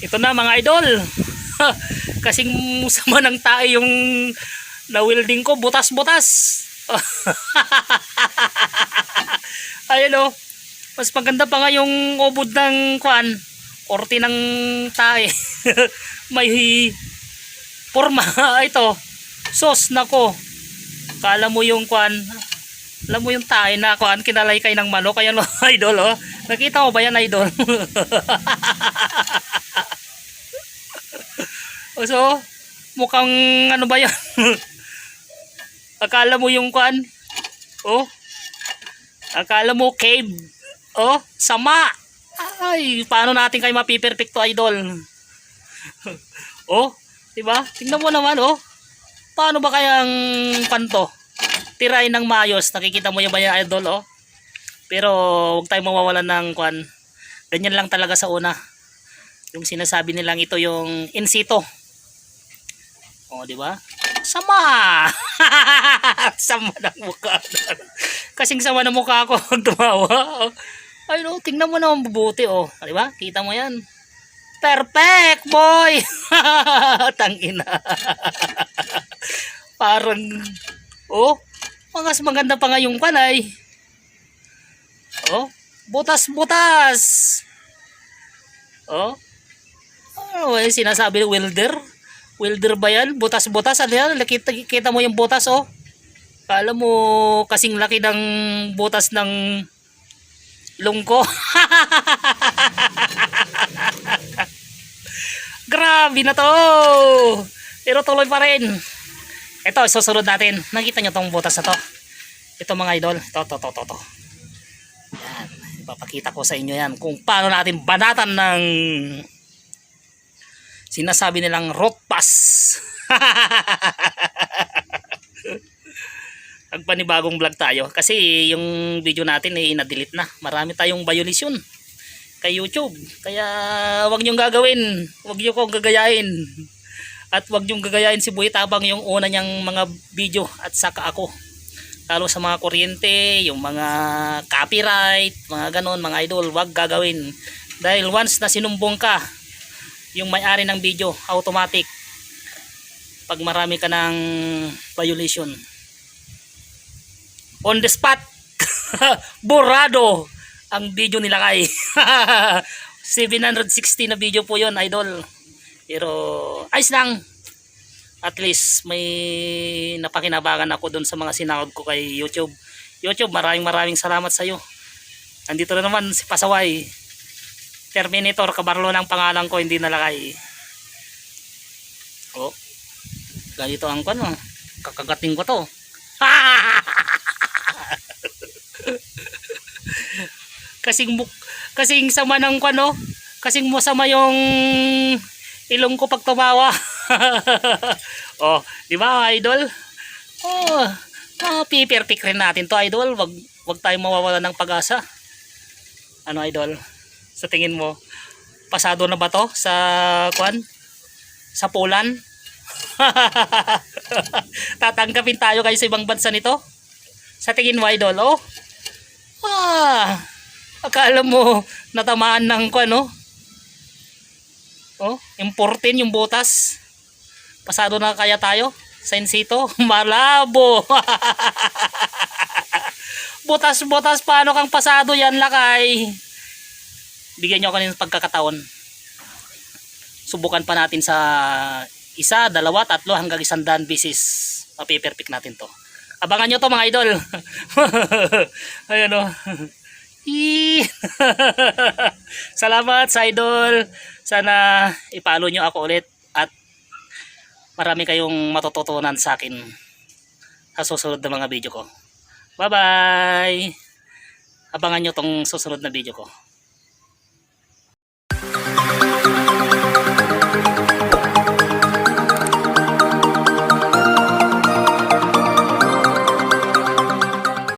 Ito na mga idol. Kasing sama ng tae yung na-welding ko, butas-butas. Ayun oh. Mas maganda pa nga yung ubod ng kuan, korte ng tae. May forma ito. Sos nako. Kala mo yung kuan, alam mo yung tae na kuan kinalaykay ng manok, ayan oh, idol oh. Nakita mo ba yan idol? So, mukhang ano ba yan? Akala mo yung kuan? Oh. Akala mo cave? Oh, sama. Ay, paano natin kayo mapiperfecto idol? Oh, 'di ba? Tingnan mo naman oh. Paano ba kayang panto? Tirahin ng maayos. Nakikita mo yung ba yan idol oh? Pero huwag tayong mawawalan ng kuan. Ganyan lang talaga sa una. Yung sinasabi nilang ito yung in situ. Oh, 'di ba? Sama. Sama ng mukha. Kasing sama ng mukha ko tumawa. Ay no, tingnan mo naman mabuti oh. 'Di ba? Kita mo 'yan. Perfect, boy. Tangina. Parang oh, mas maganda pa nga yung kanay. Oh, butas-butas. Oh. Ano yung sinasabi ng welder? Welder ba yan? Butas-butas. Ano yan? Kita mo yung butas oh. Kala mo kasing laki ng butas ng lungko. Grabe na to. Pero tuloy pa rin. Ito, susunod natin. Nakita nyo tong butas na to. Ito mga idol. Ito. Yan. Ipapakita ko sa inyo yan. Kung paano natin banatan ng sinasabi nilang road pass. Panibagong vlog tayo. Kasi yung video natin ay na-delete na. Marami tayong violation kay YouTube. Kaya wag niyong gagawin. Wag niyo kong gagayain. At wag niyong gagayain si Boy Tabang yung una niyang mga video at saka ako. Lalo sa mga kuryente, yung mga copyright, mga ganon, mga idol, wag gagawin. Dahil once na sinumbong ka, yung may-ari ng video, automatic. Pag marami ka ng violation, on the spot, borrado ang video nila kay. 760 na video po yon idol. Pero ayos lang. At least may napakinabangan ako dun sa mga sinahod ko kay YouTube. YouTube, maraming salamat sa iyo. Andito na naman si Pasaway. Terminator Kabarlo ng pangalan ko, hindi nalagay. Oh. Ganito ang kuno. Kakagating ko to. Kasing sama ng kuno. Kasing masama yung ilong ko pag tumawa. Oh, di ba idol? Oh, piperfect rin natin to idol. Wag tayong mawawalan ng pag-asa. Ano idol? Sa tingin mo, pasado na ba to sa kuan? Sa Poland? Tatanggapin tayo kayo sa ibang bansa nito? Sa tingin mo idol, oh? Akala mo natamaan ng kuan, no? Oh, importin yung butas. Pasado na kaya tayo sa insito? Malabo. Butas-butas, paano kang pasado yan lakay? Bigyan nyo ako ng pagkakataon. Subukan pa natin sa 1, 2, 3 hanggang 100 beses. Mapiperfect natin to. Abangan nyo to mga idol. Ayan o. Salamat sa idol. Sana i-follow nyo ako ulit. At marami kayong matututunan sa akin sa susunod na mga video ko. Bye bye. Abangan nyo tong susunod na video ko.